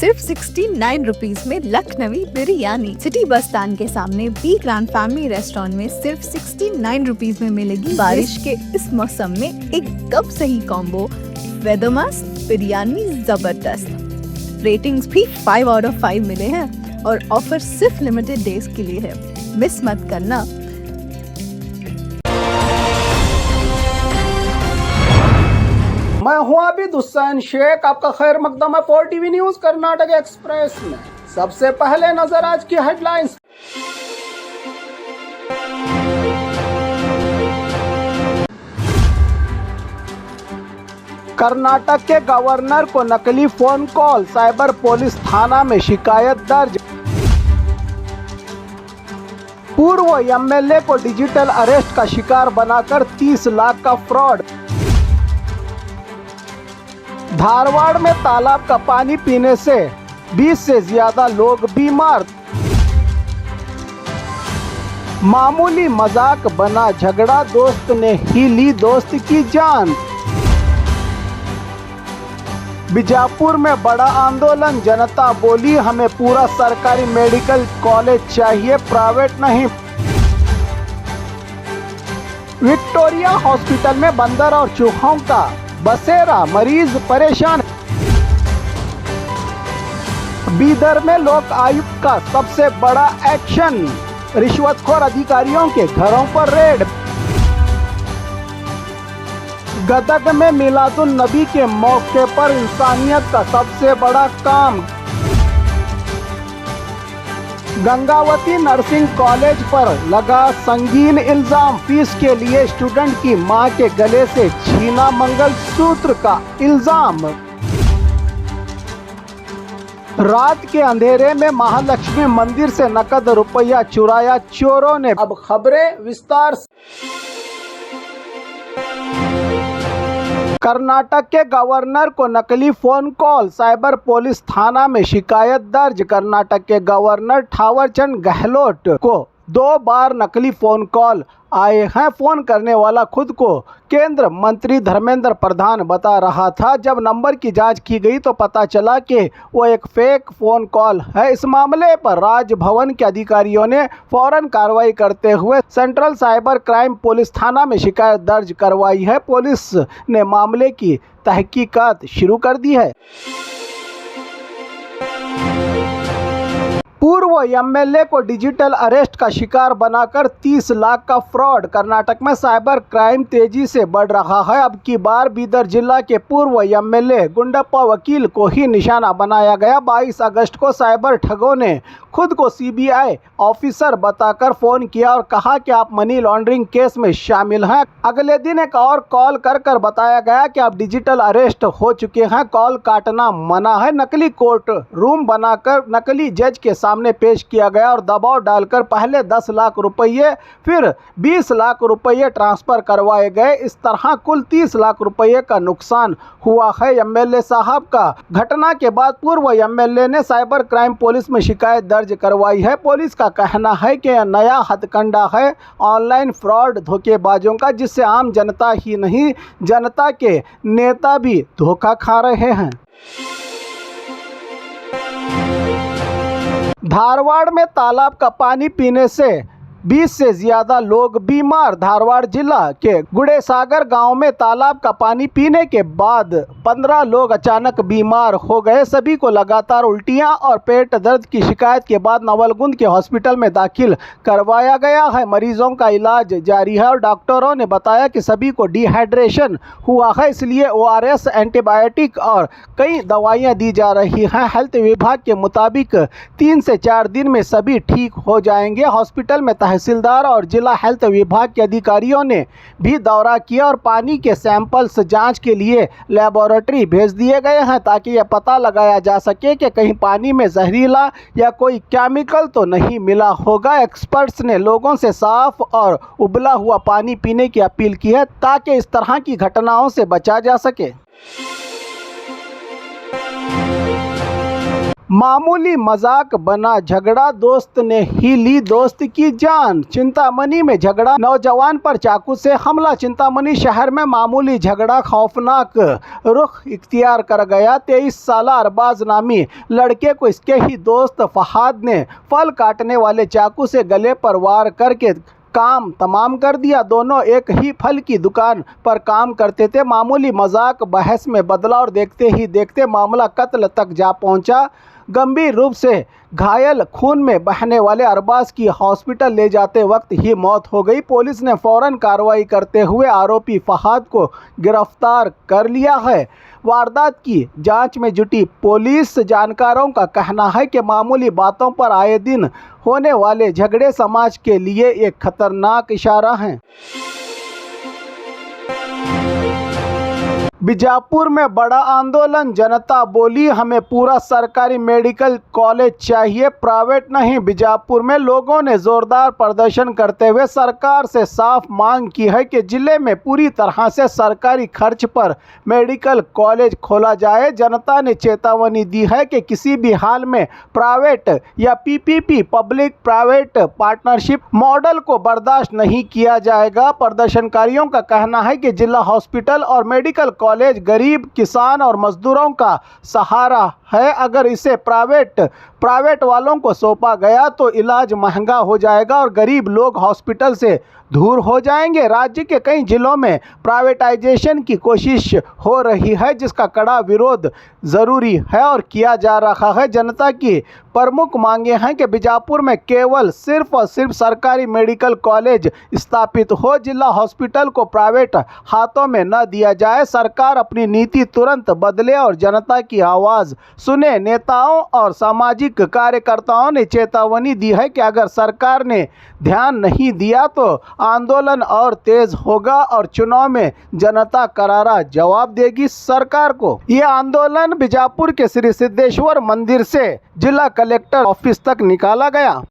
सिर्फ 69 रुपीज में Lucknowi biryani. City bus stand के सामने बी ग्रैंड फैमिली रेस्टोरेंट में सिर्फ 69 रुपीज में मिलेगी। बारिश के इस मौसम में एक कप सही कॉम्बो, वेदर मस्त बिरयानी जबरदस्त। रेटिंग्स भी 5 आउट ऑफ 5 मिले हैं और ऑफर सिर्फ लिमिटेड डेज के लिए है, मिस मत करना। मैं हूं आबिद हुसैन शेख, आपका खैर मकदम है 4 टीवी न्यूज कर्नाटक एक्सप्रेस में। सबसे पहले नजर आज की हेडलाइंस। कर्नाटक के गवर्नर को नकली फोन कॉल, साइबर पुलिस थाना में शिकायत दर्ज। पूर्व एमएलए को डिजिटल अरेस्ट का शिकार बनाकर 30 लाख का फ्रॉड। धारवाड़ में तालाब का पानी पीने से 20 से ज्यादा लोग बीमार। मामूली मजाक बना झगड़ा, दोस्त ने ही ली दोस्त की जान। बीजापुर में बड़ा आंदोलन, जनता बोली हमें पूरा सरकारी मेडिकल कॉलेज चाहिए, प्राइवेट नहीं। विक्टोरिया हॉस्पिटल में बंदर और चूहों का बसेरा, मरीज परेशान। बीदर में लोक आयुक्त का सबसे बड़ा एक्शन, रिश्वतखोर अधिकारियों के घरों पर रेड। गदग में मिलादुन नबी के मौके पर इंसानियत का सबसे बड़ा काम। गंगावती नर्सिंग कॉलेज पर लगा संगीन इल्जाम, फीस के लिए स्टूडेंट की मां के गले से छीना मंगलसूत्र का इल्जाम। रात के अंधेरे में महालक्ष्मी मंदिर से नकद रुपया चुराया चोरों ने। अब खबरें विस्तार से। कर्नाटक के गवर्नर को नकली फोन कॉल, साइबर पुलिस थाना में शिकायत दर्ज। कर्नाटक के गवर्नर थावरचंद गहलोत को 2 बार नकली फोन कॉल आए हैं। फोन करने वाला खुद को केंद्र मंत्री धर्मेंद्र प्रधान बता रहा था। जब नंबर की जांच की गई तो पता चला कि वो एक फेक फोन कॉल है। इस मामले पर राजभवन के अधिकारियों ने फौरन कार्रवाई करते हुए सेंट्रल साइबर क्राइम पुलिस थाना में शिकायत दर्ज करवाई है। पुलिस ने मामले की तहकीकात शुरू कर दी है। पूर्व एमएलए को डिजिटल अरेस्ट का शिकार बनाकर 30 लाख का फ्रॉड। कर्नाटक में साइबर क्राइम तेजी से बढ़ रहा है। अब की बार बीदर जिला के पूर्व एमएलए गुंडप्पा वकील को ही निशाना बनाया गया। 22 अगस्त को साइबर ठगों ने खुद को सीबीआई ऑफिसर बताकर फोन किया और कहा कि आप मनी लॉन्ड्रिंग केस में शामिल हैं। अगले दिन एक और कॉल कर बताया गया कि आप डिजिटल अरेस्ट हो चुके हैं, कॉल काटना मना है। नकली कोर्ट रूम बनाकर नकली जज के सामने पेश किया गया और दबाव डालकर पहले 10 लाख रुपये फिर 20 लाख रुपये ट्रांसफर करवाए गए। इस तरह कुल 30 लाख रुपये का नुकसान हुआ है एमएलए साहब का। घटना के बाद पूर्व एमएलए ने साइबर क्राइम पुलिस में शिकायत दर्ज करवाई है। पुलिस का कहना है कि नया हथकंडा है ऑनलाइन फ्रॉड धोखेबाजों का, जिससे आम जनता ही नहीं जनता के नेता भी धोखा खा रहे हैं। धारवाड़ में तालाब का पानी पीने से 20 से ज्यादा लोग बीमार। धारवाड़ जिला के गुड़ेसागर गांव में तालाब का पानी पीने के बाद 15 लोग अचानक बीमार हो गए। सभी को लगातार उल्टियां और पेट दर्द की शिकायत के बाद नवलगुंद के हॉस्पिटल में दाखिल करवाया गया है। मरीजों का इलाज जारी है और डॉक्टरों ने बताया कि सभी को डिहाइड्रेशन हुआ है, इसलिए ORS, एंटीबायोटिक और कई दवाइयाँ दी जा रही हैं। हेल्थ विभाग के मुताबिक 3 से 4 दिन में सभी ठीक हो जाएंगे। हॉस्पिटल में तहसीलदार और जिला हेल्थ विभाग के अधिकारियों ने भी दौरा किया और पानी के सैंपल्स जांच के लिए लेबोरेटरी भेज दिए गए हैं, ताकि यह पता लगाया जा सके कि कहीं पानी में जहरीला या कोई केमिकल तो नहीं मिला होगा। एक्सपर्ट्स ने लोगों से साफ और उबला हुआ पानी पीने की अपील की है, ताकि इस तरह की घटनाओं से बचा जा सके। मामूली मजाक बना झगड़ा, दोस्त ने ही ली दोस्त की जान। चिंतामणि में झगड़ा, नौजवान पर चाकू से हमला। चिंतामणि शहर में मामूली झगड़ा खौफनाक रुख इख्तियार कर गया। 23 साल अरबाज नामी लड़के को इसके ही दोस्त फहाद ने फल काटने वाले चाकू से गले पर वार करके काम तमाम कर दिया। दोनों एक ही फल की दुकान पर काम करते थे। मामूली मजाक बहस में बदला और देखते ही देखते मामला कत्ल तक जा पहुंचा। गंभीर रूप से घायल, खून में बहने वाले अरबाज की हॉस्पिटल ले जाते वक्त ही मौत हो गई। पुलिस ने फौरन कार्रवाई करते हुए आरोपी फहाद को गिरफ्तार कर लिया है। वारदात की जांच में जुटी पुलिस जानकारों का कहना है कि मामूली बातों पर आए दिन होने वाले झगड़े समाज के लिए एक खतरनाक इशारा हैं। बीजापुर में बड़ा आंदोलन, जनता बोली हमें पूरा सरकारी मेडिकल कॉलेज चाहिए, प्राइवेट नहीं। बीजापुर में लोगों ने जोरदार प्रदर्शन करते हुए सरकार से साफ मांग की है कि जिले में पूरी तरह से सरकारी खर्च पर मेडिकल कॉलेज खोला जाए। जनता ने चेतावनी दी है कि किसी भी हाल में प्राइवेट या PPP public private partnership model को बर्दाश्त नहीं किया जाएगा। प्रदर्शनकारियों का कहना है कि जिला हॉस्पिटल और मेडिकल कॉलेज गरीब, किसान और मजदूरों का सहारा है। अगर इसे प्राइवेट वालों को सौंपा गया तो इलाज महंगा हो जाएगा और गरीब लोग हॉस्पिटल से दूर हो जाएंगे। राज्य के कई जिलों में प्राइवेटाइजेशन की कोशिश हो रही है, जिसका कड़ा विरोध ज़रूरी है और किया जा रहा है। जनता की प्रमुख मांगे हैं कि बीजापुर में केवल सिर्फ और सिर्फ सरकारी मेडिकल कॉलेज स्थापित हो। जिला हॉस्पिटल को प्राइवेट हाथों में न दिया जाए। सरकार अपनी नीति तुरंत बदले और जनता की आवाज़ सुने। नेताओं और सामाजिक कार्यकर्ताओं ने चेतावनी दी है कि अगर सरकार ने ध्यान नहीं दिया तो आंदोलन और तेज होगा और चुनाव में जनता करारा जवाब देगी सरकार को। ये आंदोलन बीजापुर के श्री सिद्धेश्वर मंदिर से जिला कलेक्टर ऑफिस तक निकाला गया।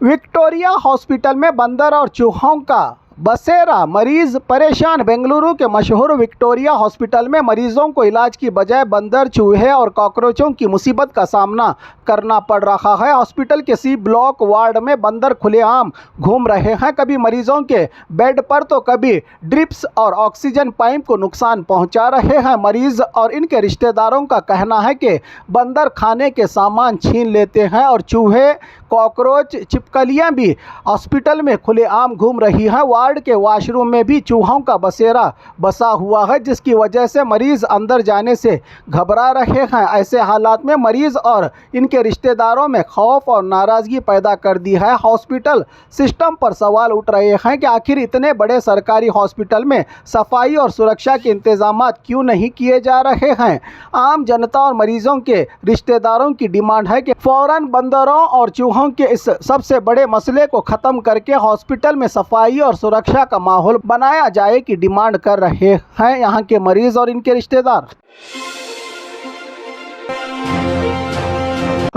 विक्टोरिया हॉस्पिटल में बंदर और चूहों का बसेरा, मरीज परेशान। बेंगलुरु के मशहूर विक्टोरिया हॉस्पिटल में मरीजों को इलाज की बजाय बंदर, चूहे और कॉकरोचों की मुसीबत का सामना करना पड़ रहा है। हॉस्पिटल के सी ब्लॉक वार्ड में बंदर खुलेआम घूम रहे हैं। कभी मरीजों के बेड पर तो कभी ड्रिप्स और ऑक्सीजन पाइप को नुकसान पहुंचा रहे हैं। मरीज और इनके रिश्तेदारों का कहना है कि बंदर खाने के सामान छीन लेते हैं और चूहे, कॉकरोच, छिपकलियां भी हॉस्पिटल में खुलेआम घूम रही हैं। वार्ड के वॉशरूम में भी चूहों का बसेरा बसा हुआ है, जिसकी वजह से मरीज अंदर जाने से घबरा रहे हैं। ऐसे हालात में मरीज और इनके रिश्तेदारों में खौफ और नाराज़गी पैदा कर दी है। हॉस्पिटल सिस्टम पर सवाल उठ रहे हैं कि आखिर इतने बड़े सरकारी हॉस्पिटल में सफाई और सुरक्षा के इंतजाम क्यों नहीं किए जा रहे हैं। आम जनता और मरीजों के रिश्तेदारों की डिमांड है कि फौरन बंदरों और चूहों के इस सबसे बड़े मसले को खत्म करके हॉस्पिटल में सफाई और सुरक्षा का माहौल बनाया जाए की डिमांड कर रहे हैं यहाँ के मरीज और इनके रिश्तेदार।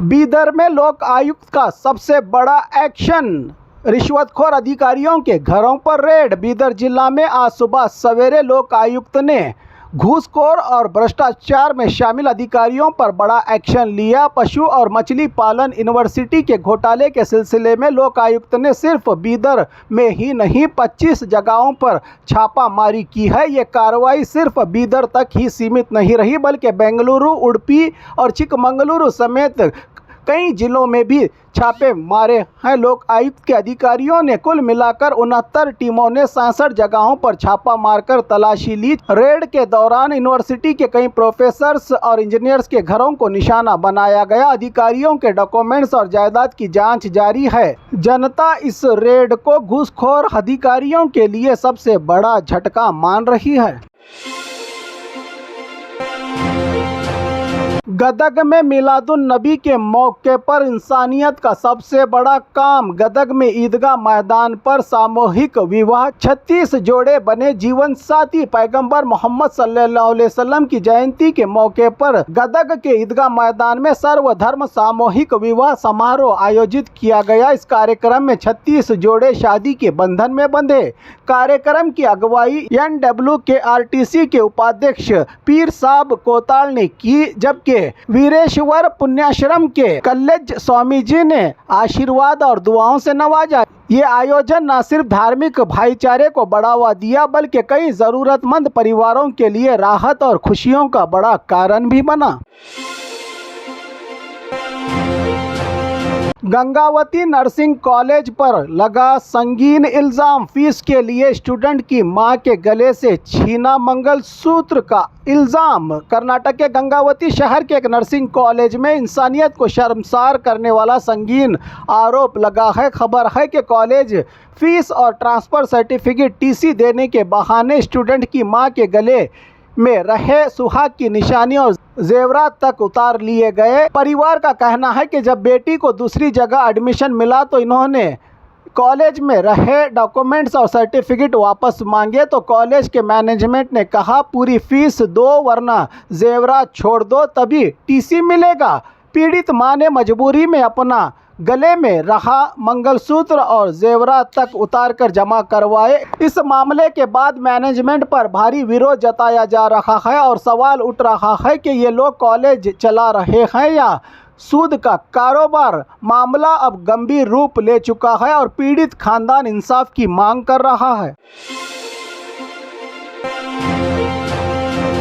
बीदर में लोक आयुक्त का सबसे बड़ा एक्शन, रिश्वतखोर अधिकारियों के घरों पर रेड। बीदर जिला में आज सुबह सवेरे लोक आयुक्त ने घूसखोर और भ्रष्टाचार में शामिल अधिकारियों पर बड़ा एक्शन लिया। पशु और मछली पालन यूनिवर्सिटी के घोटाले के सिलसिले में लोक आयुक्त ने सिर्फ बीदर में ही नहीं 25 जगहों पर छापामारी की है। ये कार्रवाई सिर्फ बीदर तक ही सीमित नहीं रही, बल्कि बेंगलुरु, उडुपी और चिकमंगलुरु समेत कई जिलों में भी छापे मारे हैं। लोक आयुक्त के अधिकारियों ने कुल मिलाकर 69 टीमों ने 66 जगहों पर छापा मारकर तलाशी ली। रेड के दौरान यूनिवर्सिटी के कई प्रोफेसर्स और इंजीनियर्स के घरों को निशाना बनाया गया। अधिकारियों के डॉक्यूमेंट्स और जायदाद की जांच जारी है। जनता इस रेड को घूसखोर अधिकारियों के लिए सबसे बड़ा झटका मान रही है। गदग में मिलादुन नबी के मौके पर इंसानियत का सबसे बड़ा काम। गदग में ईदगाह मैदान पर सामूहिक विवाह, 36 जोड़े बने जीवन साथी। पैगंबर मोहम्मद सल्लल्लाहु अलैहि वसल्लम की जयंती के मौके पर गदग के ईदगाह मैदान में सर्वधर्म सामूहिक विवाह समारोह आयोजित किया गया। इस कार्यक्रम में 36 जोड़े शादी के बंधन में बंधे। कार्यक्रम की अगुवाई NWKRTC के उपाध्यक्ष पीर साहब कोताल ने की, जबकि वीरेश्वर पुण्याश्रम के कल्लेज स्वामी जी ने आशीर्वाद और दुआओं से नवाजा। ये आयोजन न सिर्फ धार्मिक भाईचारे को बढ़ावा दिया, बल्कि कई जरूरतमंद परिवारों के लिए राहत और खुशियों का बड़ा कारण भी बना। गंगावती नर्सिंग कॉलेज पर लगा संगीन इल्जाम। फीस के लिए स्टूडेंट की मां के गले से छीना मंगलसूत्र का इल्जाम। कर्नाटक के गंगावती शहर के एक नर्सिंग कॉलेज में इंसानियत को शर्मसार करने वाला संगीन आरोप लगा है। खबर है कि कॉलेज फीस और ट्रांसफ़र सर्टिफिकेट TC देने के बहाने स्टूडेंट की मां के गले में रहे सुहाग की निशानी और जेवरात तक उतार लिए गए। परिवार का कहना है कि जब बेटी को दूसरी जगह एडमिशन मिला तो इन्होंने कॉलेज में रहे डॉक्यूमेंट्स और सर्टिफिकेट वापस मांगे, तो कॉलेज के मैनेजमेंट ने कहा पूरी फीस दो वरना जेवरात छोड़ दो तभी TC मिलेगा। पीड़ित मां ने मजबूरी में अपना गले में रहा मंगलसूत्र और जेवरात तक उतार कर जमा करवाए। इस मामले के बाद मैनेजमेंट पर भारी विरोध जताया जा रहा है और सवाल उठ रहा है कि ये लोग कॉलेज चला रहे हैं या सूद का कारोबार। मामला अब गंभीर रूप ले चुका है और पीड़ित खानदान इंसाफ की मांग कर रहा है।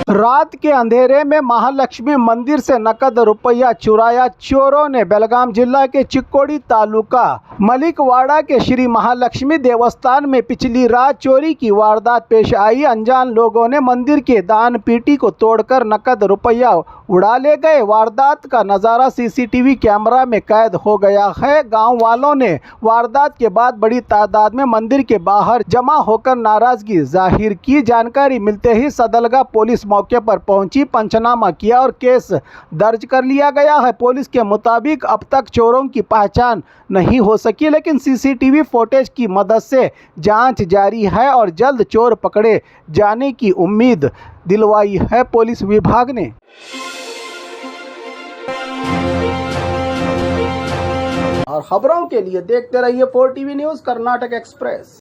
रात के अंधेरे में महालक्ष्मी मंदिर से नकद रुपया चुराया चोरों ने। बेलगाम जिला के चिक्कोड़ी तालुका मलिकवाड़ा के श्री महालक्ष्मी देवस्थान में पिछली रात चोरी की वारदात पेश आई। अनजान लोगों ने मंदिर के दान पेटी को तोड़कर नकद रुपया उड़ा ले गए। वारदात का नज़ारा CCTV कैमरा में कैद हो गया है। गांव वालों ने वारदात के बाद बड़ी तादाद में मंदिर के बाहर जमा होकर नाराजगी जाहिर की। जानकारी मिलते ही सदलगा पुलिस मौके पर पहुंची, पंचनामा किया और केस दर्ज कर लिया गया है। पुलिस के मुताबिक अब तक चोरों की पहचान नहीं हो सकी, लेकिन CCTV फुटेज की मदद से जांच जारी है और जल्द चोर पकड़े जाने की उम्मीद दिलवाई है पुलिस विभाग ने। और खबरों के लिए देखते रहिए 4TV न्यूज़ कर्नाटक एक्सप्रेस।